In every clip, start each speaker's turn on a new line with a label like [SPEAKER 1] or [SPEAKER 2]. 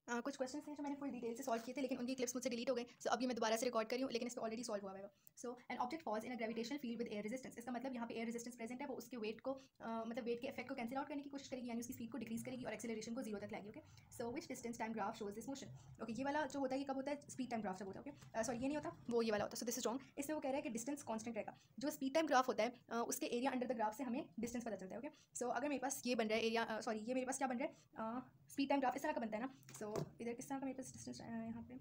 [SPEAKER 1] कुछ क्वेश्चन हैं जो मैंने फुल डिटेल से सॉल्व किए थे, लेकिन उनकी क्लिप्स मुझसे डिलीट हो गई। सो अभी मैं दोबारा से रिकॉर्ड करी हूँ, लेकिन इसमें ऑलरेडी सॉल्व हुआ है। So an object falls in a gravitational field with air resistance. इसका मतलब यहाँ पे एयर रेजिस्टेंस प्रेजेंट है, वो उसके वेट को मतलब वेट के इफेक्ट को कैंसिल आउट करने की कोशिश करेगी, यानी उसकी स्पीड को डिक्रीज करेगी और एक्सेलरेशन को जीरो तक लाएगी। Okay, so which distance time graph shows this motion. Okay, ये वाला जो होता है ये कब होता है, स्पीड टाइम ग्राफ जब होता है। ओके, सॉरी ये नहीं होता, वो ये वाला होता है। सो दिस इज रॉन्ग। इसमें वो कह रहा है कि डिस्टेंस कॉन्स्टेंट रहेगा। जो स्पीड टाइम ग्राफ होता है उसके एरिया अंडर द ग्राफ से हमें डिस्टेंस पता चलता है। ओके, सो अगर मेरे पास ये बन रहा है एरिया, सॉरी ये मेरे पास क्या बन रहा है, स्पीड टाइम ग्राफ इस तरह का बनता है ना। सो इधर किस तरह का मेरे पास डिस्टेंस यहाँ पे,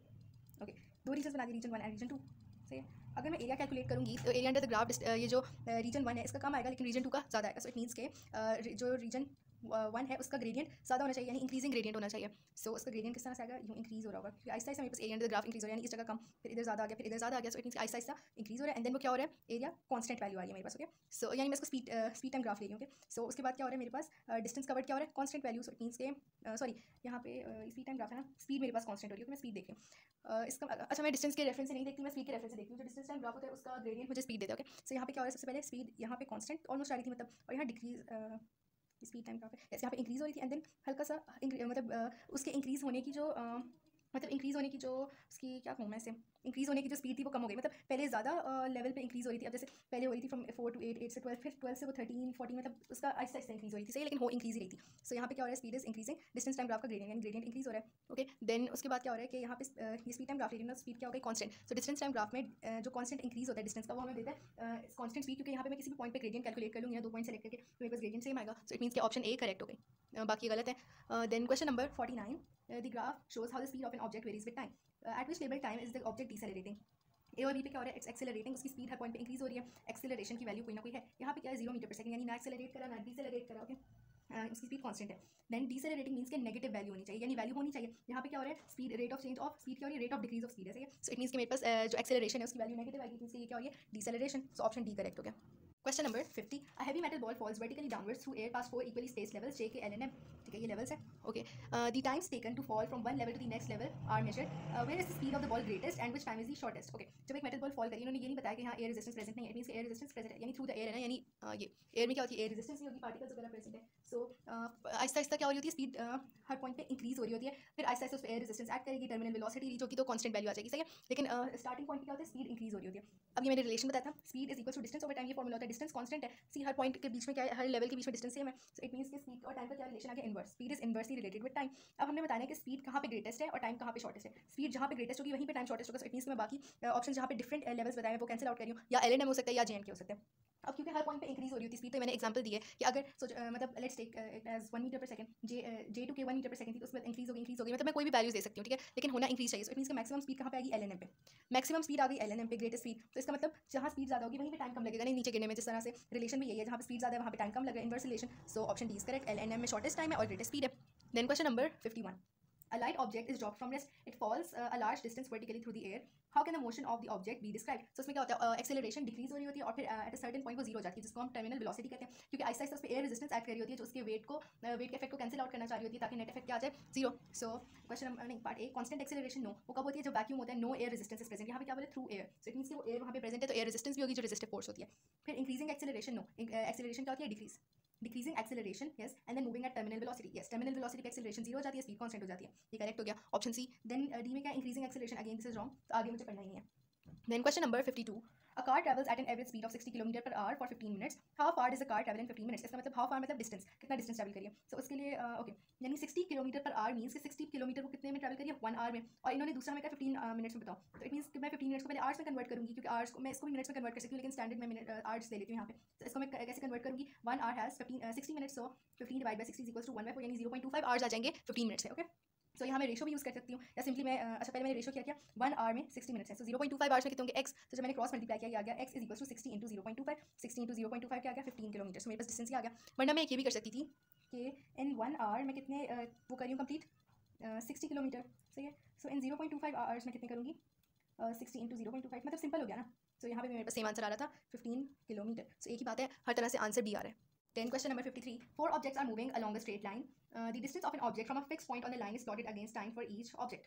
[SPEAKER 1] ओके, दो रीजन बना दी, रीजन 1 एंड रीजन 2 से। अगर मैं एरिया कैलकुलेट करूँगी तो एरिया अंडर द ग्राफ ये जो रीजन 1 है इसका कम आएगा, लेकिन रीजन 2 का ज़्यादा आएगा। सो इट मीन्स के जो रीजन 1 है उसका ग्रेडियंट ज़्यादा होना चाहिए, यानी इंक्रीजिंग ग्रेडियंट होना चाहिए। सो उसका ग्रेडियंट किस तरह से आएगा, यूँ इंक्रीज हो रहा होगा, क्योंकि आहिस्ता आहिस्ता मेरे पास area under the graph increase हो रहा है, यानी इस जगह कम, फिर इधर ज़्यादा आ गया, फिर इधर ज़्यादा आ गया। सो it means Aahista Aahista increase हो रहा है, एंड देन वो क्या हो रहा है, एरिया कॉन्स्टेंट वैल्यू आ रही है मेरे पास। ओके, सो यानी मैं इसको स्पीड टाइम ग्राफ ले रही हूँ। ओके, सो उसके बाद क्या हो रहा है मेरे पास, डिस्टेंस कवर्ड क्या हो रहा है, constant value. So it means के सॉरी यहाँ पे स्पीड टाइम ग्राफ है ना, स्पीड मेरे पास कॉन्स्टेंट हो रही है। मैं स्पीड देख रही हूँ इसका, अच्छा मैं डिस्टेंस के रेफरेंस से नहीं देखती, मैं स्पीड के रेफरेंस से देखती हूँ। जो डिस्टेंस टाइम ग्राफ होता है उसका ग्रेडियंट मुझे स्पीड देता है। ओके, सो यहाँ पे क्या हो रहा है, सबसे पहले स्पीड यहाँ पे कांस्टेंट ऑलमोस्ट आ रही थी मतलब, और यहाँ डिक्रीज स्पीड टाइम ग्राफ है, जैसे यहाँ पे इंक्रीज हो रही थी, एंड देन हल्का सा मतलब उसके इंक्रीज होने की जो मतलब इंक्रीज होने की जो उसकी क्या कहूँ मैं इसे, इंक्रीज होने की जो स्पीड थी वो कम हो गई। मतलब पहले ज़्यादा लेवल पे इंक्रीज हो रही थी, अब जैसे पहले हो रही थी फ्रॉम 4 to 8, 8 से 12, फिर 12 से वो 13, 14, मतलब उसका आहिस्ता आहिस्ता इंक्रीज हो रही थी, सही, लेकिन हो इंक्रीज ही रही थी। सो यहाँ पे क्या हो रहा है, speed is increasing, distance time graph का ग्रेडियंट इंक्रीज हो रहा है। ओके, देन उसके बाद क्या हो रहा है कि यहाँ पे ये स्पीड टाइम ग्राफ ले रही है ना, स्पीड क्या हो गई, constant. So distance time graph में जो कॉन्स्टेंट इंक्रीज होता है डिस्टेंस का, वो हमें देता है कॉन्स्टेंट स्पीड, क्योंकि यहाँ पे मैं किसी भी पॉइंट पे ग्रेडियंट कैलकुलेट कर लूँगी ना, 2 पॉइंट सेलेक्ट करके, तो मेरे पास ग्रेडियंट सेम आएगा। सो इट मीन्स के ऑप्शन ए करेक्ट हो गई, बाकी गलत है। Then question number 49, the graph shows how the speed of an object varies with time, at which level time is the object decelerating. A और B पे क्या हो रहा है, एक्सेलरेटिंग, उसकी स्पीड हर पॉइंट पे इंक्रीज हो रही है, एक्सेलरेशन की वैल्यू कोई ना कोई है। यहाँ पे क्या है, 0 मीटर पर सेकंड, यानी ना एक्सेलरेट करा ना डिसेलरेट करा। ओके, उसकी स्पीड कांस्टेंट है। देन डिसेलरेटिंग मींस के नेगेटिव वैल्यू होनी चाहिए, यानी वैल्यू होनी चाहिए। यहाँ पे क्या हो रहा है, speed rate of change of speed क्या हो रही है, rate of decrease of speed है, सही है। सो इट मींस कि मेरे पास जो एक्सेलरेशन है उसकी वैल्यू नेगेटिव आएगी, मींस ये क्या हो रही है, deceleration. So option D correct हो गया। Question number 50, a heavy metal ball falls vertically downwards through air past 4 equally spaced levels J K L and M. ठीक है, ये लेवल्स है। Okay, the times taken to fall from one level to the next level are measured, where is the speed of the ball greatest and which time is the shortest. Okay, जब एक metal ball fall करी, इन्होंने ये नहीं बताया कि यहाँ air resistance present नहीं है, it means air resistance present है, यानी थ्रू द एयर है ना, यानी ये एयर में क्या होती है, एयर रेजिस्टेंस नहीं होगी, पार्टिकल्स वगैरह प्रेजेंट है। सो आहिस्ता आहिस्ता क्या हो रही होती है, स्पीड हर पॉइंट पे इंक्रीज हो रही होती है, फिर आहिस्ता आहिस्ता उस पर एयर रेजिस्टेंस ऐड करेगी, टर्मिनल वेलोसिटी रीच होगी तो कांस्टेंट वैल्यू आ जाएगी, सही है। लेकिन स्टार्टिंग पॉइंट पे क्या होता है, स्पीड इंक्रीज हो रही होती है। अब ये मैंने रिलेशन बताया था, speed is equal to distance over time, ये फॉर्मूला होता है, डिस्टेंस कांस्टेंट है, सी हर पॉइंट के बीच में क्या है, हर लेवल के बीच में डिस्टेंस सेम है। सो इट मींस कि स्पीड और टाइम का क्या रिलेशन आ गया, inverse, speed is inversely related with time. अब हमने बताया कि स्पीड कहाँ पे ग्रेटेस्ट है और टाइम कहाँ पे शॉर्टेस्ट है। स्पीड जहाँ पे ग्रेटेस्ट होगी वहीं पे टाइम शॉर्टेस्ट होगा। सो इट मींस कि मैं बाकी ऑप्शन जहाँ पे डिफरेंट लेवल्स बताए हैं वो कैंसिल आउट कर रही हूँ, या एल एन एम हो सकता है या जे एम के हो सकते हैं। अब क्योंकि हर पॉइंट पे इंक्रीज हो रही होती है स्पीड, तो मैंने एग्जांपल दी है कि अगर मतलब let's take it as 1 metre per second, J two के 1 मीटर पर सेकंड थी, उसके बाद इंक्रीज हो गई, मतलब मैं कोई भी वैल्यूज दे सकती हूँ, ठीक है, लेकिन होना इंक्रीज चाहिए। सो इट मींस कि मैक्सिमम स्पीड कहाँ पे आएगी, एल एन एम पे, मैक्सिमम स्पीड आ गई एल एन एम पे, ग्रेटेस्ट स्पीड। तो इसका मतलब जहाँ स्पीड ज़्यादा होगी वहीं पे टाइम कम लगेगा, नहीं नीचे गिरने में, जिस तरह से रिलेशन भी यही है, जहाँ पे स्पीड ज़्यादा है वहाँ पे टाइम कम लगेगा, inverse relation. So option D is correct, L N M में शॉर्टेस्ट टाइम है और ग्रेटेस्ट स्पीड है। Then question number 51, a light object is dropped from rest, it falls a large distance vertically through the air, how can the motion of the object be described। so उसमें क्या होता है, acceleration decrease हो रही होती है और फिर एट अ सर्टेन पॉइंट वो जीरो हो जाती है, जिसको हम टर्मिनल वेलोसिटी कहते हैं, क्योंकि आहिस्ता आहिस्ता उस पर एयर रेजिस्टेंस ऐड कर रही होती है जो उसके वेट के इफेक्ट को कैंसिल आउट करना चाह रही होती है, ताकि नेट इफेक्ट क्या आ जाए, जीरो। सो क्वेश्चन नंबर नहीं, part A, constant acceleration no, वो कब होती है, जब वैक्यूम होता है, no air resistance is present, यहाँ पे क्या बोले, through air. So it means कि वो एयर वहाँ पे प्रेजेंट है तो एयर रेजिस्टेंस भी होगी जो रेजिस्टिव फोर्स होती है। फिर इंक्रीजिंग एक्सेलरेशन नो, एक्सेलरेशन क्या होती है, decrease, decreasing acceleration, yes, and then moving at terminal velocity, yes, terminal velocity पे एक्सेलरेशन जीरो हो जाती है, स्पीड कांस्टेंट हो जाती है, ये करेक्ट हो गया, ऑप्शन सी। देन डी में क्या, increasing acceleration, again this is wrong, तो आगे मुझे पढ़ना ही नहीं है। Then question number 52, a car travels at an average speed of 60 km per hour for 15 minutes, how far does the car travel in 15 minutes। इसका मतलब how far मतलब distance, कितना डिस्टेंस ट्रैवल करिए। सो उसके लिए ओके, यानी 60 किलोमीटर पर आवर मीन्स कि 60 kilometre को कितने में ट्रैवल करिए, 1 आवर में, और इन्होंने दूसरा हमें कहा 15 मिनट्स में बताओ, तो इट मींस कि मैं 15 मिनट्स को पहले आवर्स में कन्वर्ट करूंगी, क्योंकि आवर्स को मैं इसको भी मिनट्स में कन्वर्ट कर सकती हूँ, लेकिन स्टैंडर्ड में मिनट आवर्स ले लेती हूँ यहाँ पे। तो इसको मैं कैसे कन्वर्ट करूंगी, 1 hour has 60 minutes, so 15 divide by 60 is equals to 1/4, यानी 0.25 आवर्स आ जाएंगे 15 मिनट्स से। ओके, सो यहाँ मैं रेशो भी यूज़ कर सकती हूँ, या सिंपली मैं अच्छा पहले मैंने रेशो क्या किया, 1 आवर में 60 मिनट्स है, सो 0.25 आवर्स में कितने होंगे, एक्स, तो जब मैंने क्रॉस मल्टीप्लाई किया, आ गया X is equal to 60 into 0.25, 60 into 0.25 क्या आ गया, 15 किलोमीटर। सो मेरे पास डिस्टेंस ही आ गया। वरना मैं एक ये भी कर सकती थी कि इन 1 आवर में कितने वो करी हूँ कंप्लीट, 60 किलोमीटर, सही है। सो इन 0.25 आवर्स में कितने करूँगी, 60 इंटू 0.25, मतलब सिंपल हो गया ना। सो यहाँ पे मेरे पास सेम आंसर आ रहा था 15 किलोमीटर। सो एक ही बात है, हर तरह से आंसर डी आ रहा है। Then question number 53. 4 objects are moving along a straight line. The distance of an object from a fixed point on the line is plotted against time for each object.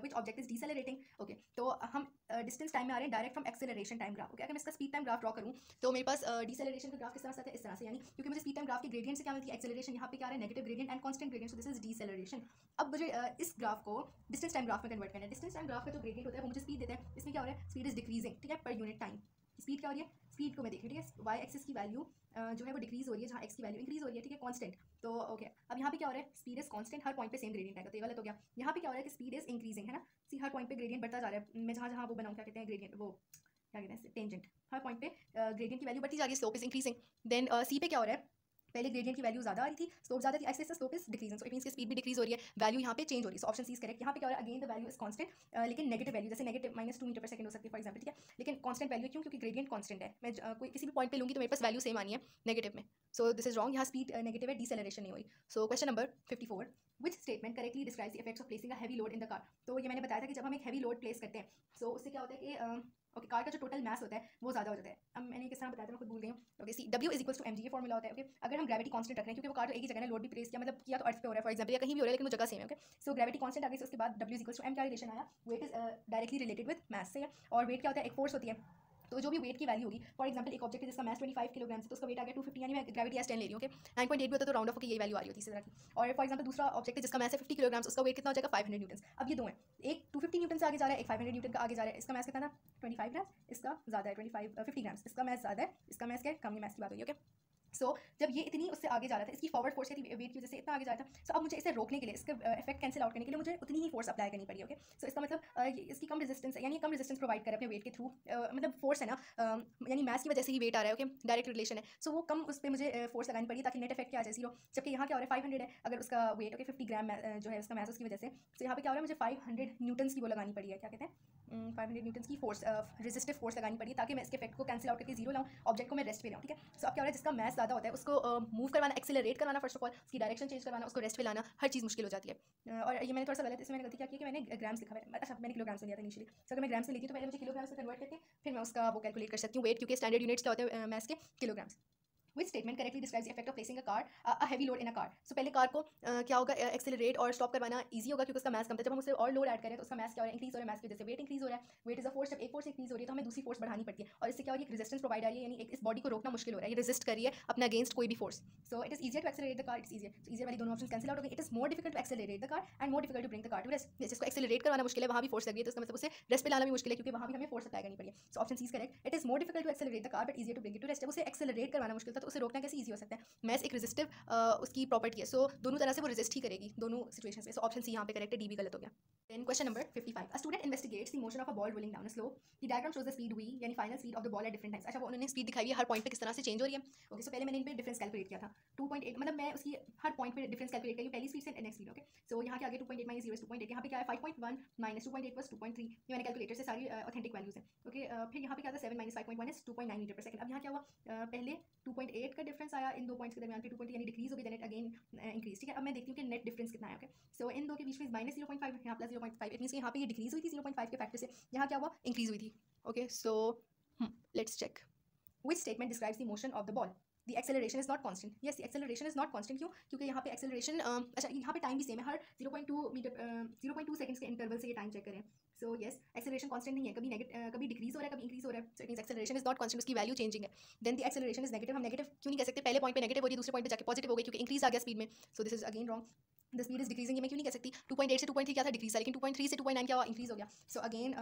[SPEAKER 1] Which object is decelerating? Okay, तो हम distance time में आ रहे हैं direct from acceleration time graph. Okay, अगर मैं इसका speed time graph draw करूँ तो मेरे पास डिसेलरेशन का ग्राफ किस तरह से आता है? इस तरह से, यानी क्योंकि मुझे स्पीड टाइम ग्राफ के ग्रेडियंट से क्या मिलती है? एक्सेलरेशन. यहाँ पे क्या आ रहा है? Negative gradient and constant gradient. So this is deceleration. अब मुझे इस ग्राफ को डिस्टेंस टाइम ग्राफ में कन्वर्ट करना है. डिस्टेंस टाइम ग्राफ का जो ग्रेडियंट होता है वो मुझे स्पीड देता है. इसमें क्या हो रहा है? Speed is decreasing. ठीक है, पर यूनिट टाइम. स्पीड क्या हो रही है? स्पीड को मैं देख रही हूँ. ठीक है, वाई एक्सिस की वैल्यू जो है वो डिक्रीज हो रही है, जहाँ एक्स की वैल्यू इंक्रीज हो रही है. ठीक है, कांस्टेंट. तो ओके, अब यहाँ पे क्या हो रहा है? Speed is constant. Her point पे सेम ग्रेडियंट आएगा, तो ये गलत हो गया. यहाँ पे क्या हो रहा है कि स्पीड इज इंक्रीजिंग, है ना. सी, हर पॉइंट पे ग्रेडियंट बढ़ता जा रहा है. मैं जहाँ जहाँ वो बनाऊँ, क्या कहते हैं ग्रेडियंट, वो क्या कहते हैं, टेंजेंट. हर पॉइंट पे ग्रेडियंट की वैल्यू बढ़ती जा रही है, स्लोप इज इंक्रीजिंग. देन सी पे क्या हो रहा है? पहले ग्रेडियंट की वैल्यू ज़्यादा आ रही थी, स्लोप ज़्यादा थी, ऐसे ऐसे slope is decreasing. So it means की स्पीड भी डिक्रीज हो रही है, वैल्यू यहाँ पे चेंज हो रही है. So option C is correct. यहाँ पे क्या हो रहा है? Again the value is constant, लेकिन नेगेटिव वैल्यू, जैसे नेगेटिव -2 मीटर पर सेकंड हो सकती है फॉर एग्जांपल. ठीक है, लेकिन कांस्टेंट वैल्यू क्यों? क्योंकि ग्रेडियंट कांस्टेंट है. मैं कोई किसी भी पॉइंट पे लूँगी तो मेरे पास वैल्यू सेम आनी है नेगेटिव में. सो दिस इज रॉन्ग. यहाँ स्पीड नेगेटिव है, डिसेलरेशन नहीं हुई. सो question number 54. Which statement correctly describes the effects of placing a heavy load in the car? तो ये मैंने बताया था कि जब हम एक हैवी लोड प्लेस करते हैं सो उससे क्या होता है कि ओके, कार का जो टोटल मास होता है वो ज़्यादा हो जाता है. अब मैंने किस तरह बताया था, मैं खुद भूल गई हूँ. Okay, C W is equals to mg, ये फॉर्मूला होता है. ओके, अगर हम ग्रेविटी कांस्टेंट रख रहे हैं, क्योंकि वो कार तो एक ही जगह है, लोड भी प्लेस किया, मतलब किया तो अर्थ पे हो रहा है फॉर एग्जांपल, या कहीं भी हो रहा है, लेकिन वो जगह सेम है. ओके, सो ग्रेविटी कांस्टेंट आ गई, उसके बाद W is equals to m. क्या रिलेशन आया? Weight is directly related with mass से. और वेट क्या होता है? एक फोर्स होती है. तो जो भी वेट की वैल्यू होगी, फॉर एग्जांपल एक ऑब्जेक्ट है जिसका मास 25 किलोग्राम है, तो उसका वेट आ गया 250, यानी मैं ग्रेविटी एज 10 ले रही हूँ. ओके, 9.8 भी होता तो राउंड ऑफ होकर ये वैल्यू आ रही होती है इसी तरह की. और फॉर एग्जांपल दूसरा ऑब्जेक्ट है जिसका मास है 50 किलोग्राम, उसका वेट कितना हो जाएगा? 500 न्यूटन. अब ये दो हैं, एक 250 न्यूटन से आगे जा रहा है, एक 500 न्यूटन का आगे जा रहा है. इसका मास कितना था? 25 ग्राम. इसका ज़्यादा है, 50 ग्राम. इसका मास ज़्यादा है, इसका मास क्या है? कम. मास की बात हुई. ओके, सो जब ये इतनी उससे आगे जा रहा था, इसकी फॉरवर्ड फोर्स थी वेट की वजह से इतना आगे जा रहा था. सो अब मुझे इसे रोकने के लिए, इसका इफेक्ट कैंसिल आउट करने के लिए मुझे उतनी ही फोर्स अप्लाई करनी पड़ी. ओके, सो इसका मतलब इसकी कम रेजिस्टेंस है, यानी कम रेजिस्टेंस प्रोवाइड करे अपने वेट के थ्रू. मतलब फोर्स है ना, यानी मास की वजह से ही वेट आ रहा है. ओके, डायरेक्ट रिलेशन है. सो वो कम उस पर मुझे फोर्स लगानी पड़ी ताकि नेट इफेक्ट क्या आ जाए? 0. जबकि यहाँ क्या हो रहा है? 500 है अगर उसका वेट. ओके, 50 ग्राम जो है उसका मास, उसकी वजह से. सो यहाँ पे क्या हो रहा है? मुझे 500 न्यूटन्स की वो लगानी पड़ी है, क्या कहते हैं, 500 न्यूटन्स की फोर्स, रेजिस्टिव फोर्स लगानी पड़ी ताकि मैं इसके इफेक्ट को कैंसिल आउट करके 0 लाऊँ, ऑब्जेक्ट को मैं रेस्ट पे लाऊँ. ठीक है, सो अब क्या हो रहा है? जिसका मास ज़्यादा होता है उसको मूव करवाना, एक्सेलरेट करवाना, फर्स्ट ऑफ ऑल उसकी डायरेक्शन चेंज करवाना, उसको रेस्ट पे लाना, हर चीज़ मुश्किल हो जाती है. और ये मैंने थोड़ा सा गलत, इसमें मैंने गलती क्या की कि मैंने ग्राम्स लिखा है. अच्छा, मैंने किलोग्राम्स लिया था इनिशियली. सो अगर मैं ग्राम्स में लेती हूँ तो पहले मुझे किलोग्राम्स में कन्वर्ट करके फिर मैं उसका वो कैलकुलेट कर सकती हूँ वेट, क्योंकि स्टैंडर्ड यूनिट्स क्या होते हैं मास के? Kilograms. Which statement correctly describes the effect of placing a heavy load in a car? So पहले कार को क्या होगा? एक्सेलरेट और स्टॉप करवाना ईजी होगा क्योंकि उसका मास कम था. जब हम उसे और लोड ऐड करें तो उसका मास क्या हो रहा है? इंक्रीज हो रहा है. मास की वजह से वेट इंक्रीज हो रहा है. Weight is a force. जब एक फोर्स इंक्रीज हो रही है तो हमें दूसरी फोर्स बढ़ानी पड़ती है, और इससे क्या हो रही है? एक रेजिस्टेंस प्रोवाइड आ रही है, यानी इस बॉडी को रोकना मुश्किल हो रहा है. ये रेजिस्ट कर रही है अपने अगेंस्ट कोई भी force. So it is easier to accelerate the car. It's easier. So easier वाली दोनों ऑप्शन कैंसिल आउट हो गए. It is more difficult to accelerate the car and more difficult to bring the car to rest. जिसको accelerate करवाना मुश्किल है, वहाँ भी फोर्स लग रही है, तो इसका मतलब उसे रेस्ट पे लाना भी मुश्किल है क्योंकि वहाँ भी हमें फोर्स अप्लाई करनी पड़ी है. So option C is correct. It is more difficult to accelerate the car but easier to bring it to rest. जब उसे एक्सेलरेट करवाना मुश्किल था तो उसे रोकना कैसे ईजी हो सकता है? मैस एक रेजिस्टिव उसकी प्रॉपर्टी है. सो दोनों तरह से वो रेजिस्ट ही करेगी दोनों सिचुएशंस में. सो ऑप्शन सी यहाँ पे करेक्ट है, डी भी गलत हो गया. Then question number 55. A student investigates the motion of a ball rolling down a slope. The diagram shows the speed v, यानी final speed of the ball at different times. अच्छा, वो उन्होंने speed दिखाई है हर पॉइंट पे किस तरह से चेंज हो रही है. ओके, सो पहले मैंने इन पे डिफरेंस कैलकुलेट किया था 2.8, मतलब मैं उसकी हर पॉइंट पे डिफरेंस कैलकुलेट करी पहली स्पीड से नेक्स्ट स्पीड. ओके, सो यहाँ के आगे 2.8 माइनस 0 2.8, यहाँ पे क्या है 5.1 माइनस 2.8 प्लस 2.3. ये मैंने कैलकुलेटर से सारी ऑथेंटिक वैल्यूज है. ओके, फिर यहाँ पे क्या था 7 minus 5.1 is 2.9 metre per second. अब यहाँ क्या हुआ? पहले 2.8 का डिफरेंस आया इन दो पॉइंट्स के दरमियान, फिर 2.3 यानी डिक्रीज हो गई, देन इट अगेन इंक्रीज. ठीक है, अब मैं देखती हूँ कि नेट डिफरेंस कितना है. ओके, सो इन दो के बीच में माइनस 0.5, यहाँ प्लस 0.5. इट मींस कि यहाँ पे ये डिक्रीज हुई थी 0.5 के फैक्टर से, यहाँ क्या हुआ? इंक्रीज हुई थी. Okay, so let's check. Which statement describes the motion of the ball? The acceleration is not constant. Yes, the acceleration is not constant. क्यों? क्योंकि यहाँ पे acceleration अच्छा यहाँ पे टाइम भी सेम है, हर 0.2 मीटर 0.2 सेकंड्स के इंटरवल से ये टाइम चेक करें. सो यस, एक्सेलरेशन कांस्टेंट नहीं है, कभी डिक्रीज हो रहा है, कभी इंक्रीज हो रहा है. So it means acceleration is not constant, उसकी वैल्यू चेंजिंग है. Then the acceleration is negative. हम नेगेटिव क्यों नहीं कह सकते? पहले पॉइंट पे नेगेटिव हो रही है, दूसरे पॉइंट पे जाके पॉजिटिव हो गई क्योंकि इंक्रीज आ गया स्पीड में. सो this is again wrong. The speed is decreasing, ये मैं क्यों नहीं कह सकती? 2.8 से 2.3 क्या था? डिक्रीज था. लेकिन 2.3 से 2.9 क्या हुआ? इंक्रीज हो गया. सो अगेन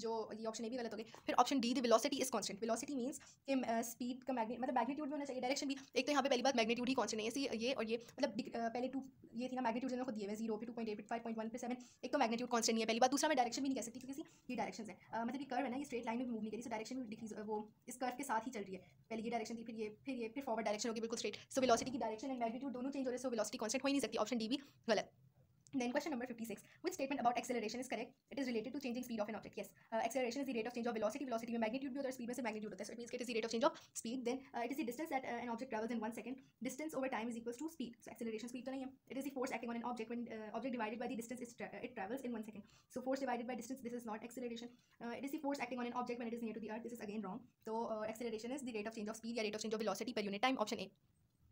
[SPEAKER 1] जो ये ऑप्शन ए भी गलत हो गई. फिर option D, the velocity is constant. Velocity means कि स्पीड का मतलब मैग्नीट्यूड भी होना चाहिए, डायरेक्शन भी. एक तो यहाँ पे पहली बात मैग्नीट्यूड ही कांस्टेंट नहीं है, ये और ये मतलब पहले 2 ये थी ना मैग्नीट्यूड जो खुद दिए हुए 0 फिर 2.8 फिर 5.1 फिर 7. एक तो मैग्नीट्यूड कांस्टेंट नहीं है पहली बात. दूसरा मैं डायरेक्शन भी नहीं कह सकती क्योंकि ये डायरेक्शंस है, मतलब ये कर्व है ना, ये स्ट्रेट लाइन में मूव नहीं करी, सो डायरेक्शन भी डिक्रीज वो इस कर्व के साथ ही चल रही है. पहले ये डायरेक्शन थी, फिर फॉरवर्ड डायरेक्शन होगी बिल्कुल स्ट्रेट. सो वेलोसिटी की डायरेक्शन एंड मैग्नीट्यूड दोनों चेंज हो रहे हैं, सो वेलोसिटी कांस्टेंट हो ही नहीं सकती. ऑप्शन डी भी गलत. Then question number 56. Which statement about acceleration is correct? It is related to changing speed of an object. Yes, acceleration is the rate of change of velocity. Velocity में magnitude भी होता है, speed में से magnitude होता है. So it means it is the rate of change of speed. Then it is the distance that an object travels in 1 second. Distance over time is equals to speed. So acceleration speed तो नहीं है. It is the force acting on an object when object divided by the distance it travels in 1 second. So force divided by distance, this is not acceleration. It is the force acting on an object when it is near to the earth. This is again wrong. So acceleration is the rate of change of speed या rate of change of velocity per unit time. Option A.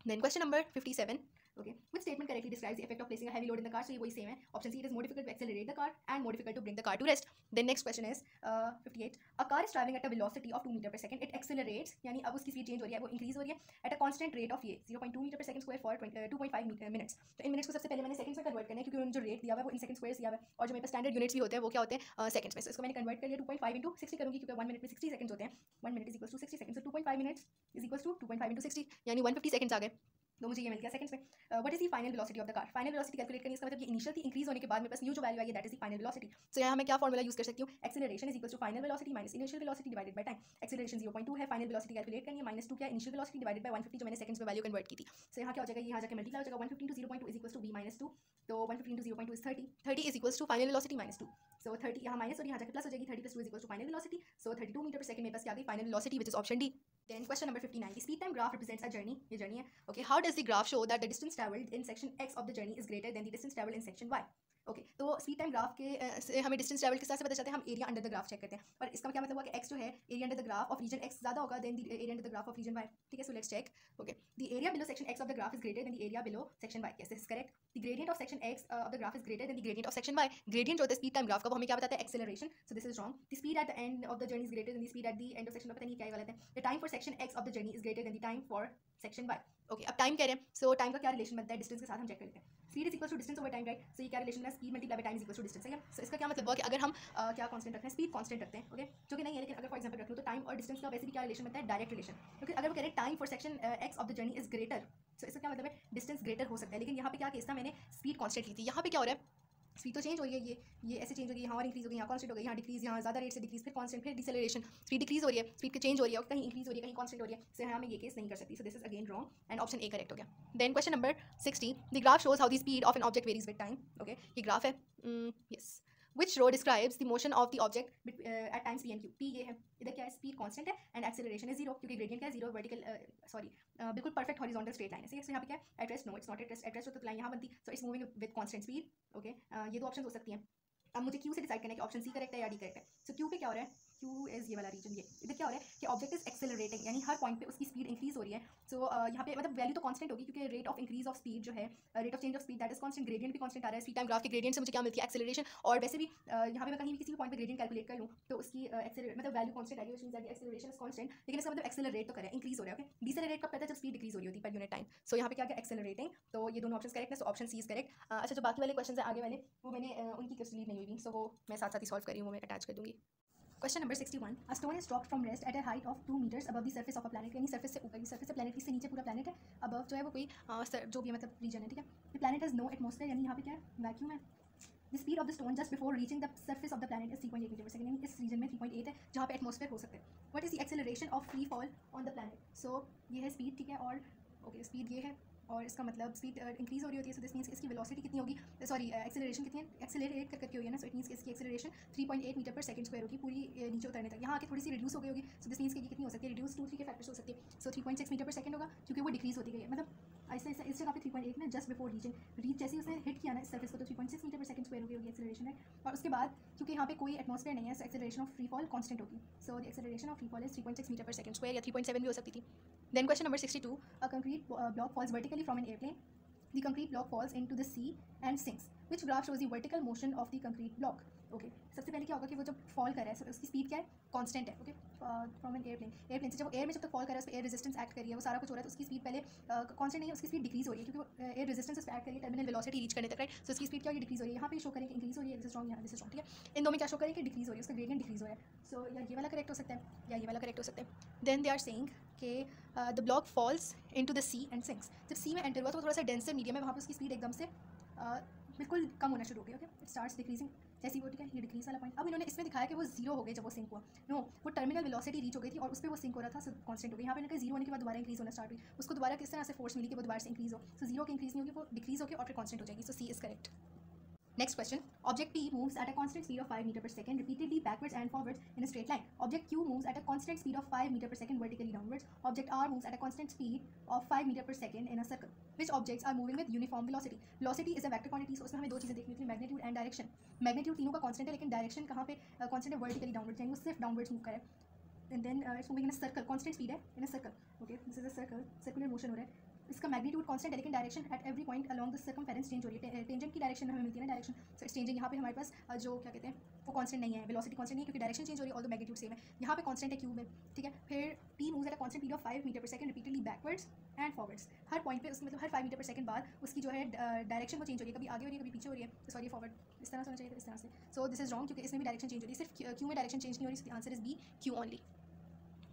[SPEAKER 1] Then question number 57. Okay, which statement correctly describes the effect of placing a heavy load in the car? So ये वही same है. Option C, it is more difficult to accelerate the car and more difficult to bring the car to rest. Then next question is 58. A car is traveling at a velocity of 2 meter per second. It accelerates, यानी अब उसकी speed change हो रही है, वो increase हो रही है at a constant rate of ये 0.2 meter per second square for 2.5 minutes. तो इन minutes को सबसे पहले मैंने seconds में convert करना है क्योंकि उन्होंने जो rate दिया हुआ है वो in second squares दिया हुआ है और जो मेरे पास standard units भी होते हैं वो क्या होते हैं seconds में. So इसको मैंने convert कर लिया 2.5 into 60 करूँगी क्योंकि 1 minute में 60 seconds होते हैं. 1 minute is equals to 60 seconds. So 2.5 minutes is equals to 2.5 into 60 यानी 150 seconds आ गए. तो मुझे ये मिल गया सेकंड्स में. What is the final velocity of the car? Final velocity calculate करनी है, इसका मतलब ये इनिशियल थी, इंक्रीज होने के बाद मेरे पास न्यू जो वैल्यू आई है that is the final velocity. So यहाँ मैं क्या फॉर्मूला यूज कर सकती हूँ? Acceleration is equals to final velocity minus initial velocity divided by time. Acceleration 0.2 है, फाइनल वेलोसिटी कैलकुलेट करनी है, -2 क्या इनिशियल वेलोसिटी डिवाइडेड बाय 150 जो मैंने सेकंड्स में वैल्यू कन्वर्ट की थी. सो यहाँ क्या हो जाएगा, यहाँ जाकर मल्टीप्लाई हो जाएगा. 150 into 0.2 is equals to v -2. तो 150 into 0.2 is 30. 30 is equals to final velocity -2. सो 30 यहाँ माइनस और यहाँ जाकर प्लस हो जाएगी. 30 + 2 is equals to final velocity. So 32 metre per second मेरे पास क्या आ गई? Final velocity which is option D. Then question number 59. The speed time graph represents a journey. ये journey है. Okay. How does the graph show that the distance traveled in section x of the journey is greater than the distance traveled in section y? Okay तो speed time graph के से हमें distance travel किस तरह से पता चलता है? हम area under the graph check करते हैं और इसका क्या मतलब हुआ कि एक्स जो है area under the graph of region X ज़्यादा होगा then the area under the graph of region Y. ठीक है, so let's check. Okay, the area below section X of the graph is greater than the area below section Y. Yes, this is correct. The gradient of section X of the graph is greater than the gradient of section Y. Gradient जो होता है speed time graph का वो हमें क्या बताता है? Acceleration. So this is wrong. The speed at the end of the journey is greater than the speed at the end of section. पता नहीं क्या गलत है. The time for section X of the journey is greater than the time for section Y. Okay, अब time कह रहे हैं. सो time का क्या रिलेशन बनता है डिस्टेंस के साथ? हम चेक कर लेते हैं. Speed is equal to distance over time, right? So ये क्या रिलेशन है? Speed multiply by time is equal to distance. है. सो इसका क्या मतलब हुआ कि अगर हम क्या कांस्टेंट रखते हैं? स्पीड कांस्टेंट रखते हैं. ओके, जो कि नहीं है, लेकिन अगर फॉर एग्जांपल रख लूँ तो टाइम और डिस्टेंस का वैसे भी क्या रिलेशन बनता है? Direct relation. क्योंकि अगर वो कह रहे हैं time for section X of the journey is greater, so इसका क्या मतलब है? डिस्टेंस ग्रेटर हो सकता है. लेकिन यहाँ पे क्या केस था? मैंने स्पीड कांस्टेंट ली थी. यहाँ पे क्या हो रहा है? स्पीड तो चेंज हो रही है, ये ऐसे चेंज हो गई, यहाँ और इंक्रीज हो गई, यहाँ कांस्टेंट हो गई, यहाँ डिक्रीज, यहाँ ज़्यादा रेट से डिक्रीज, फिर कांस्टेंट, फिर डिसेलरेशन. स्पीड डिक्रीज हो रही है, स्पीड की चेंज हो रही है और कहीं इंक्रीज हो रही है, कहीं कांस्टेंट हो रही है. सो यहाँ मैं ये केस नहीं कर सकती. So this is again wrong and option A correct हो गया. Then question number 60. The graph shows how the speed of an object varies with time. Okay, ये ग्राफ है. Yes. Which row describes the motion of the object at times p and q? p ये है, इधर क्या है? Speed constant है and acceleration है 0 क्योंकि ग्रेडियंट क्या है? 0 वर्टिकल बिल्कुल परफेक्ट हॉरिजॉन्टल स्ट्रेट लाइन है. सही है. सो यहाँ पे क्या है? At rest? No, it's not at rest. At rest तो लाइन यहाँ बनती. So it's moving with constant speed. Okay, ये दो ऑप्शन हो सकती हैं. अब मुझे क्यू से डिसाइड करना है कि ऑप्शन सी करेक्ट है या डी करेक्ट है. सो क्यू पे क्या हो रहा है? क्यू इज ये वाला रीजन. ये इधर क्या हो रहा है कि ऑब्जेक्ट इज एक्सेलरेटिंग, यानी हर पॉइंट पे उसकी स्पीड इंक्रीज हो रही है. सो यहाँ पे मतलब वैल्यू तो कांस्टेंट होगी क्योंकि rate of increase of speed जो है, rate of change of speed that is constant. Gradient भी कांस्टेंट आ रहा है. स्पीड टाइम ग्राफ के ग्रेडियंट से मुझे क्या मिलती है? एक्सेलरेशन. और वैसे भी यहाँ पे मैं कहीं भी किसी भी पॉइंट पे ग्रेडियंट कैलकुलेट कर लूँ तो उसकी मतलब वैल्यू कांस्टेंट आएगी, which means that acceleration is constant. लेकिन इसका मतलब एक्सेलरेट तो कर रहा है, इंक्रीज हो रहा है. ओके, डिसेलरेट कब करता है? जब स्पीड डिक्रीज हो रही होती है पर यूनिट टाइम. सो यहाँ पे क्या गया? एक्सेलरेटिंग. तो ये दोनों ऑप्शन करेक्ट है. So option C is correct. अच्छा, जो बाकी वाले क्वेश्चन है आगे वाले वो मैंने उनकी कुछ लीड नहीं हुई, सो वो मैं साथ साथ ही सॉल्व कर रही हूँ, वो मैं अटैच कर दूँगी. Question number 61. A stone is dropped from rest at a height of 2 meters above the surface of a planet. यानी surface से ऊपर, ये surface से planet इससे नीचे पूरा planet है. above जो है वो कोई जो भी मतलब region है. ठीक है. The planet has no atmosphere, यानी यहाँ पे क्या है? Vacuum है. The speed of the stone just before reaching the surface of the planet is 3.8 meter per second. यानी इस region में 3.8 है जहाँ पे atmosphere हो सकते हैं. What is the acceleration of free fall on the planet? So ये है speed. ठीक है. और okay, speed ये है और इसका मतलब स्पीड इंक्रीज हो रही होती है. सो दिस मीन्स इसकी वेलोसिटी कितनी होगी? सॉरी, एक्सेलरेशन कितनी है? एक्सेलरेट करके हुई है ना. सो इट मीन्स इसकी acceleration 3.8 metre per second square होगी पूरी नीचे उतरने तक. यहाँ आके थोड़ी सी रिड्यूस हो गई होगी. सो दिस मीन्स कि कितनी हो सकती है? रिड्यूस 2-3 के फैक्टर्स हो सकती है. सो 3.6 मीटर पर सेकंड होगा क्योंकि वो डिक्रीज होती गई है. मतलब ऐसे ऐसे इस जगह पे 3.8 में जस्ट बिफोर रीच जैसे उसने हिट किया ना इस सर्फेस को तो 3.6 मीटर पर सेकंड स्क्वायर होगी एक्सेलरेशन है. और उसके बाद क्योंकि यहाँ पे कोई एटमॉस्फेयर नहीं है, so acceleration of free fall constant होगी. So the acceleration of free fall is 3.6 metre per second square या 3.7 भी हो सकती थी. Then question number 62. A concrete block falls vertically from an airplane. The concrete block falls into the sea and sinks. Which graph shows the vertical motion of the concrete block? Okay, सबसे पहले क्या होगा कि वो जब fall कर रहा है उसकी स्पीड क्या है? कांस्टेंट है. ओके, फ्रॉम एन एयरप्लेन से जब वो एयर में जब तक फॉल कर रहा है उस पर एयर रेजिस्टेंस एक्ट कर रही है, वो सारा कुछ हो रहा है तो उसकी स्पीड पहले कांस्टेंट नहीं है, उसकी स्पीड डिक्रीज हो रही है क्योंकि वो एयर रेजिस्टेंस उस पर एक्ट कर रही है टर्मिनल वेलोसिटी रीच करने तक, राइट? सो उसकी स्पीड क्या होगी? डिक्रीज हो रही है. यहाँ पे शो करें कि इंक्रीज हो रही है. दिस इज रॉन्ग, यहाँ दिस इज रॉन्ग. ठीक है, इन दो में क्या शो करें कि डिक्रीज हो रही है, उसका ग्रेडियंट डिक्रीज हो रहा है. सो या ये वाला करेक्ट हो सकता है या ये वाला करेक्ट हो सकता है. देन दे आर सेइंग कि the block falls into the sea and sinks. जब सी में एंटर हुआ तो थोड़ा सा डेंसर मीडियम है, वहाँ पे उसकी स्पीड एकदम से बिल्कुल कम होना शुरू हो गई. ओके, इट स्टार्ट्स डिक्रीजिंग जैसी वो. ठीक है, ये डिक्रीज वाला पॉइंट. अब इन्होंने इसमें दिखाया कि वो जीरो हो गए जब वो सिंक हुआ. नो, वो टर्मिनल वेलोसिटी रीच हो गई थी और उस पर वो सिंक हो रहा था, सो कांस्टेंट हो गई. यहाँ पे इनका जीरो होने के बाद दोबारा इंक्रीज होना स्टार्ट हुई. उसको दोबारा किस तरह से फोर्स मिली कि वो दोबारा से इंक्रीज हो. सो जीरो की इंक्रीज नहीं होगी, वो डिक्रीज होगी और फिर कांस्टेंट हो जाएगी. So C is correct. Next question. Object P moves at a constant speed of 5 meter per second repeatedly backwards and forwards in a straight line. Object Q moves at a constant speed of 5 meter per second vertically downwards. Object R moves at a constant speed of 5 meter per second in a circle. Which objects are moving with uniform velocity? Velocity is a vector quantity, so उसमें हमें दो चीज़ें देखनी होती हैं, magnitude and direction. Magnitude तीनों का constant है लेकिन direction कहाँ पे constant है? Vertically downwards, यानी वो सिर्फ downwards move करे. And then it's moving in a circle. Constant speed है in a circle. Okay, this is a circle. Circular motion हो रहा है. इसका मैग्नीट्यूड कांस्टेंट है, लेकिन direction at every point along the circumference change हो रही है। टेंजेंट की डायरेक्शन हमें मिलती है ना, डायरेक्शन सो इट्स चेंजिंग। यहाँ पे हमारे पास जो क्या कहते हैं वो कांस्टेंट नहीं है, वेलोसिटी कांस्टेंट नहीं है, क्योंकि डायरेक्शन चेंज हो रही है, ऑल्दो मैग्नीट्यूड सेम है। यहाँ पे कांस्टेंट है क्यूब में, ठीक है। फिर T moves at a constant speed of 5 metre per second repeatedly backwards and forwards. हर पॉइंट पे उसकी मतलब हर 5 मीटर पर सेकंड बाद उसकी जो है डायरेक्शन वो चेंज हो रही है, कभी आगे हो रही है, कभी पीछे हो रही है, सॉरी फॉरवर्ड इस तरह से होना चाहिए था, इस तरह से। सो दिस इज रॉन्ग, क्योंकि इसमें भी डायरेक्शन चेंज हो रही है, सिर्फ क्यू में डायरेक्शन चेंज नहीं हो रही। Answer is B, Q only.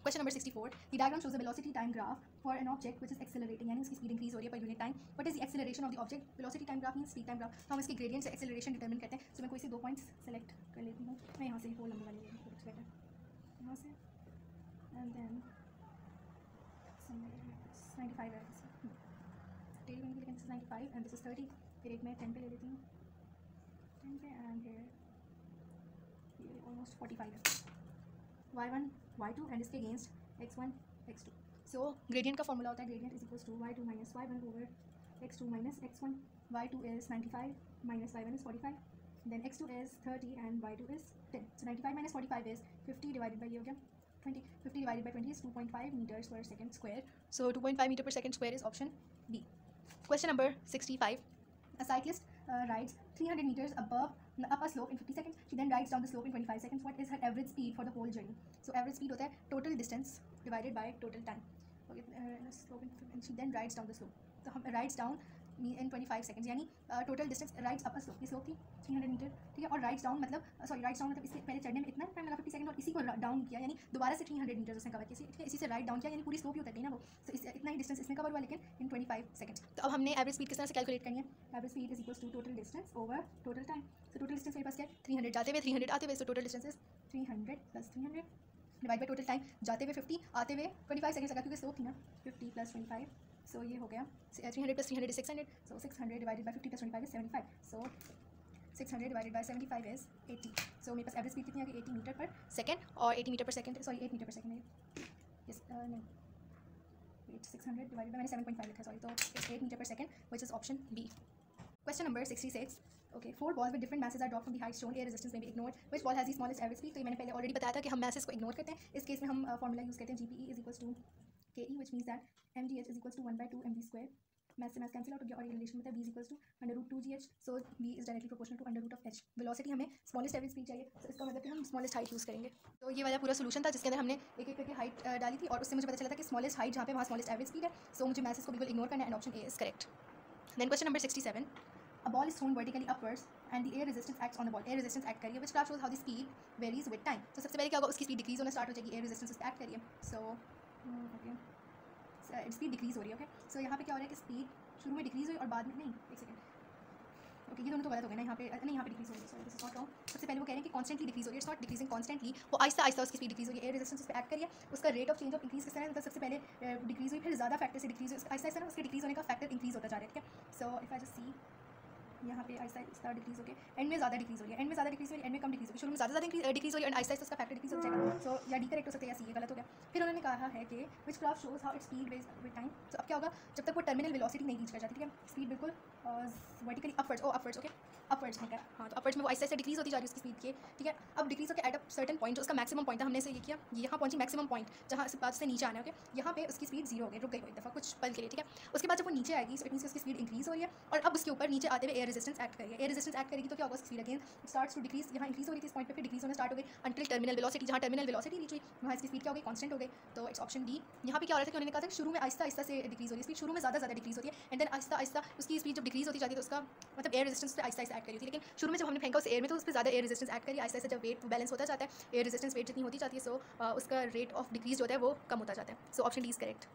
[SPEAKER 1] Question number 64. The diagram shows a velocity time graph for an object which is accelerating, यानी उसकी स्पीड इंक्रीज हो रही है per unit time. What is the acceleration of the object? Velocity time graph means speed time graph. तो हम इसकी gradient से acceleration determine करते हैं. तो मैं कोई से 2 पॉइंट्स सेलेक्ट कर लेती हूँ. मैं यहाँ से ही होल नंबर वाले ले लूँ, बेटर यहाँ से एंड देन 95 है. टेल में लेकिन 95 एंड दिस इज 30. फिर एक मैं 10 पे ले लेती हूँ, 10 पे एंड हियर ये ऑलमोस्ट 45 है. y1 y2 एंड इसके against x1 x2. So gradient का फॉर्मूला होता है gradient is equals to y2 minus y1 over x2 minus x1. y2 is 95 minus y1 is 45. Then x2 is 30 and y2 is 10. So 95 minus 45 is 50 divided by ये हो गया 20. 50 divided by 20 is 2.5 metres per second square. So 2.5 metre per second square is option B. Question number 65. A cyclist rides 300 meters up a slope in 50 seconds. She then rides down the slope in 25 seconds. What is her average speed for the whole journey? So average speed होता है total distance divided by total time. Okay, slope and she then rides down the slope. तो हम rides down in 25 seconds, यानी total distance rides up a slope. ये slope थी 300 metre, ठीक है, और rides down मतलब rides down मतलब इसके पहले चढ़ने में इतना टाइम लगा 50 सेकंड, और इसी को डाउन किया यानी दोबारा से 300 मीटर उसने कवर किया, ठीक है, इसी से राइड डाउन किया यानी पूरी स्लोप ही उतरती है ना वो. तो इतना ही डिस्टेंस इसने कवर हुआ, लेकिन इन 25 सेकंड्स. तो अब हमने एवरेज स्पीड किस तरह से कैलकुलेट करनी है? Average speed is equals to total distance over total time. तो टोटल डिस्टेंस मेरे पास क्या है? 300 जाते हुए 300 आते हुए. So total distance is 300 plus 300 divide by total time. जाते हुए 50, आते हुए 25 सेकंड्स लगा क्योंकि स्लोप थी ना. 50 प्लस 25, सो ये हो गया 300 plus 300 is 600. So 600 divided by 50 plus 25 is 75. So 600 divided by 75 is 80. सो मेरे पास एवरेज स्पीड कितनी आ गई? 80 मीटर पर सेकंड. और 80 metre per second, sorry 8 metre per second है. यस नहीं वेट 600 डिवाइडेड बाई मैंने 7.5 लिखा, सॉरी. तो 8 metre per second which is option B. Question number 66. Okay, 4 balls with different masses are dropped from the height shown. Air resistance may be ignored. Which ball has the smallest average speed? तो ये मैंने पहले already बताया था कि हम masses को ignore करते हैं. इस केस में हम फॉर्मूला यूज़ करते हैं GPE is equals to KE, which means that mgh is equals to 1/2 mv square. Math से मैथ कैंसिल आउट हो गया और ये रिलेशन होता है v is equals to √2gh. So v is directly proportional to √of h. Velocity हमें smallest average speed चाहिए, तो इसका मतलब कि हम स्मॉलेस्ट हाइट यूज़ करेंगे. तो ये वाला पूरा सोल्यूशन था जिसके अंदर हमने एक एक करके हाइट डाली थी, और उससे मुझे पता चला था कि स्मॉलेस्ट हाइट जहाँ पे वहाँ स्मॉलेस्ट एवरेज स्पीड है. सो मुझे मैसेज को बिल्कुल इग्नोर करना है and option A is correct. Then question number 67. A ball is thrown vertically upwards and the air resistance acts on the ball. Air resistance act करिए, which graph shows how the speed varies with time. तो सबसे पहले क्या होगा? उसकी speed decrease होना start हो जाएगी, एयर रेजिस्टेंस उस पर एक्ट करिए. सो ओके स्पीड डिक्रीज हो रही है. ओके सो यहाँ पे क्या हो रहा है कि स्पीड शुरू में डिक्रीज हुई और बाद में नहीं, एक सेकंड, ओके ये दोनों तो गलत हो गए ना. यहाँ पे नहीं, यहाँ पे डिक्रीज हो रही है, sorry this is not wrong. सबसे पहले वो कह रहे हैं कि कॉन्स्टेंटली डिक्रीज हो रही है. इट्स नॉट डिक्रीजिंग कॉन्स्टेंटली, वो आहिस्ता आहिस्ता उसकी स्पीड डिक्रीज हो रही है. एयर रेजिस्टेंस उस पर एक्ट करिए, उसका rate of change of increase किस तरह है? मतलब सबसे पहले डिक्रीज हुई, फिर ज़्यादा फैक्टर से डिक्रीज हुई, आहिस्ता आहिस्ता ना उसके डिक्रीज होने का फैक्टर इंक्रीज होता जा रहा है, ठीक है. So if I just see यहाँ पे आहिस्ता आहिस्ता डिक्रीज हो गया, एंड में ज़्यादा डिक्रीज हो रही है, एंड में ज़्यादा डिक्रीज हो रही है, एंड में कम डिक्रीज हो रही है. शुरू में ज़्यादा डिक्रीज हो रही है एंड आहिस्ता आहिस्ता उसका फैक्टर डिक्रीज हो जाएगा. सो या डी करेक्ट हो सकता है या सी, ये गलत हो गया. फिर उन्होंने कहा है कि which graph shows how it speed varies with time. तो अब क्या होगा? जब तक वो टर्मिनल वेलोसिटी नहीं रीच कर जाती, ठीक है, स्पीड बिल्कुल vertically upwards, upwards, okay upwards में क्या, हाँ तो अपवर्ड्स में वो आहिस्ता आहिस्ता डिक्रीज होती जा रही है उसकी स्पीड के, ठीक है. अब डिक्रीज होकर एट अ सर्टन पॉइंट जो उसका मैक्सिमम पॉइंट था, हमने से ये किया, यहाँ पहुंची मैक्सिमम पॉइंट जहाँ से बाद से नीचे आना है. ओके यहाँ पे उसकी स्पीड जीरो हो गई, रुक गई वो एक दफ़ा कुछ पल के लिए, ठीक है. उसके बाद जब वो नीचे आएगी, सो इट मींस उसकी स्पीड इंक्रीज हो रही है, और अब उसके ऊपर नीचे आते हुए एयर रेजिस्टेंस एक्ट करेगी. एयर रेजिस्टेंस एक्ट करेगी तो क्या होगा? Speed again starts to decrease. यहाँ इंक्रीज हो रही थी इस पॉइंट पे, फिर डिक्रीज होना स्टार्ट हो गई अंटिल टर्मिनल वेलोसिटी. जहाँ टर्मिनल वेलोसिटी रीच हुई वहाँ इसकी स्पीड क्या हो गई? कांस्टेंट हो गई. तो इट्स ऑप्शन डी. यहाँ पे क्या हो रहा था कि उन्होंने कहा था कि शुरू में आहिस्ता आहिस्ता से डिक्रीज हो रही है स्पीड, शुरू में ज़्यादा डिक्रीज होती है, एंड देन आहिस्ता आहिस्ता उसकी स्पीड जब डिक्रीज होती जाती है तो उसका मतलब एयर रेजिस्टेंस पे आहिस्ता आहिस्ता एक्ट करी थी. लेकिन शुरू में जब हमने फेंका उस एयर में तो उस पर ज़्यादा एयर रेजिस्टेंस एक्ट करी. आहिस्ता आहिस्ता जब वेट बैलेंस होता जाता है, एयर रेजिस्टेंस वेट जितनी होती जाती है, सो उसका रेट ऑफ डिक्रीज जो होता है वो कम होता जाता है. So option D is correct.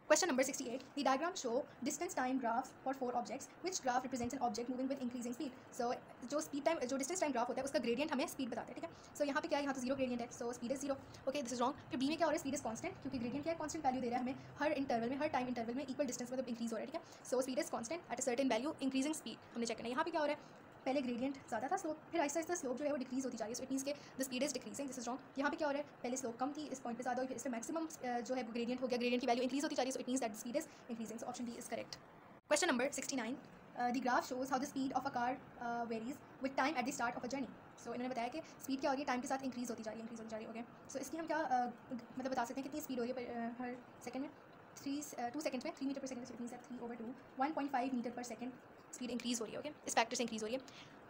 [SPEAKER 1] Question number 68. The diagram show distance time graphs for 4 objects. Which graph represents an object moving with increasing speed? So जो speed time, जो distance time graph होता है उसका gradient हमें speed बताता है, ठीक है. So यहाँ पे क्या है? यहाँ तो जीरो gradient है, so speed is zero. Okay, this is wrong. फिर B में क्या हो रहा है? Speed is constant, क्योंकि gradient क्या है? Constant value दे रहा है हमें हर इंटरवल में, हर टाइम इंटरवल में equal distance मतलब increase हो रहा है, ठीक है. So speed is constant at a certain value, increasing speed हमने चेक करना है. यहाँ पे क्या हो रहा है? पहले ग्रेडियंट ज़्यादा था स्लोप, फिर आहिस्ता आहिस्ता स्लोप जो है वो डिक्रीज होती जा रही है. सो इट मीन्स के the speed is decreasing. This is wrong. यहाँ पे क्या हो रहा है? पहले स्लोप कम थी, इस पॉइंट पे ज़्यादा हुई, फिर इससे मैक्सिमम जो है वो ग्रेडियंट हो गया, ग्रेडियंट की वैल्यू इंक्रीज होती जा रही है. So it means that the speed is increasing. So option D is correct. Question number 69. The graph shows how the speed of a car varies with time at the start of a journey. So इन्होंने बताया कि speed क्या हो रही है? Time के साथ increase होती जा रही है, इंक्रीज होती जा रही है. ओके सो इसकी हम क्या मतलब बता सकते हैं कितनी स्पीड हो रही है हर सेकंड में? 2 सेकंड्स में 3 metre per second, it means that 3/2 1.5 metre per second speed increase हो रही है। ओके, इस फैक्टर से इंक्रीज़ हो रही है।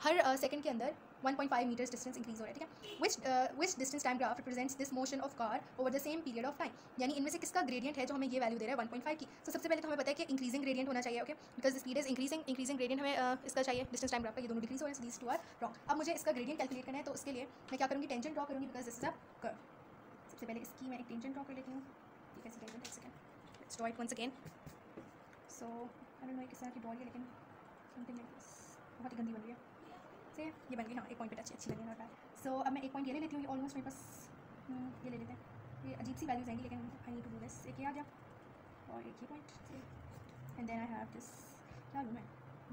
[SPEAKER 1] हर सेकंड के अंदर 1.5 मीटर्स डिस्टेंस इंक्रीज़ हो रहा है, ठीक है। Which distance time graph represents this motion of car over the same period of time, यानी इनमें से किसका ग्रेडियंट है जो हमें ये वैल्यू दे रहा है 1.5 की। तो सबसे पहले तो हमें पता है कि इंक्रीजिंग ग्रेडियंट होना चाहिए, okay, because speed is increasing gradient हमें इसका चाहिए डिस्टेंस टाइम ग्राफ का, ये दोनों डिक्रीज हो रहे हैं, दीस टू आर रॉन्ग। अब मुझे इसका ग्रेडियंट कैलकुलेट करना है, तो उसके लिए मैं क्या करूँगी, टेंजेंट ड्रॉ करूँगी, because this is a curve. सबसे पहले इसकी मैं एक टेंजेंट ड्रॉ कर लेती हूँ, ठीक है, टेंजेंट, एक second, let's draw it once again. So I don't know किस तरह की ड्रॉ है, लेकिन समथिंग लाइक दिस, बहुत ही गंदी बन रही है से, ये बन गई, हाँ, एक पॉइंट पे अच्छी लगी है। सो अब मैं एक पॉइंट ये ले लेती हूँ, ये ऑलमोस्ट मेरे पास ये ले लेते हैं, ये अजीब सी वैल्यूज आएंगी, लेकिन I need to do this. एक ये आ गया और एक ये point, and then I have this, क्या लूँ मैं,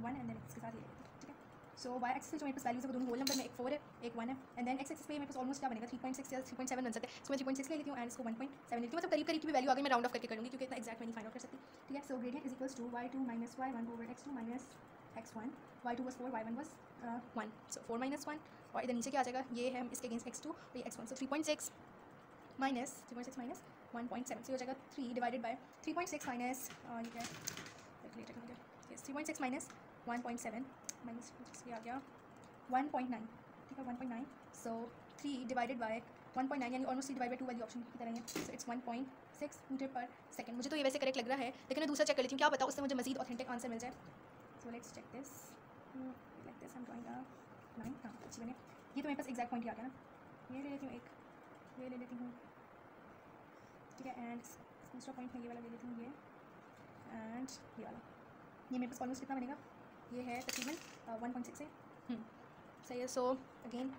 [SPEAKER 1] 1 एंड देन इसके साथ ये ले लेती हूँ, ठीक है। सो वाई एक्सिस पे जो मेरे पास वैल्यूज है वो दोनों होल नंबर में, एक 4 है एक 1 है, एंड देन एक्स एक्सिस पे मेरे पास ऑलमोस्ट क्या बनेगा 3.6 या 3.7 बन सकता है। सो मैं 3.6 ले लेती हूँ एंड इसको 1.7 लेती हूँ, मतलब करीब करीब की भी वैल्यू आगे मैं राउंड ऑफ करके कर लूँगी, क्योंकि इतना एक्जैक्ट मैं नहीं फाइंड आउट कर सकती, ठीक है। So gradient is equals to y2 minus y1 over x2 minus x1, y2 was 4 y1 was 1, so 4 minus 1, और इधर नीचे क्या आ जाएगा, ये है इसके अगेंस्ट x2 और ये x1, सो 3.6 माइनस 1.7, सो हो जाएगा 3 डिवाइडेड बाय 3.6 माइनस ये क्या कैलकुलेटर हो गया, 3.6 माइनस 1.7 माइनस ये आ गया 1.9, ठीक है, 1.9, सो 3 डिवाइडेड बाय 1.9, यानी ऑलमोस्ट 3 डिवाइड बाय 2 वाली ऑप्शन की तरह है, so it's 1.6 metre per second. मुझे तो ये वैसे करेक्ट लग रहा है, लेकिन मैं दूसरा चेक कर लेती हूँ, क्या पता उससे मुझे मजीद ऑथेंटिक आंसर मिल जाए। So let's check this, like this, I am drawing a line, हाँ अच्छी बने, ये तो मेरे पास एग्जैक्ट पॉइंट ही आ गया ना, ये ले लेती हूँ, एक ये ले लेती हूँ, ठीक है, एंड दूसरा पॉइंट मैं ये वाला ले लेती हूँ, ये एंड ये वाला, ये मेरे पास ऑलमोस्ट कितना बनेगा, ये है तकरीबन 1.6 है, सही है। So again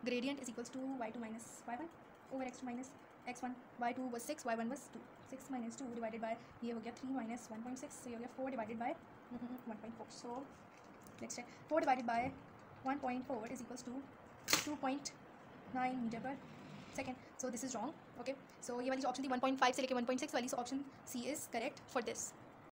[SPEAKER 1] gradient is equals to y2 minus y1 over x2 minus x1, y2 was 6 y1 was 2, 6 minus 2 divided by ये हो गया 3 माइनस 1.6, so ये हो गया 4 divided by 1.4, so let's check, 4 divided by 1.4 is equals to 2.9 metre per second, so this is wrong, okay. So ये वाली जो option थी 1.5 से लेकर 1.6 वाली, so option C is correct for this.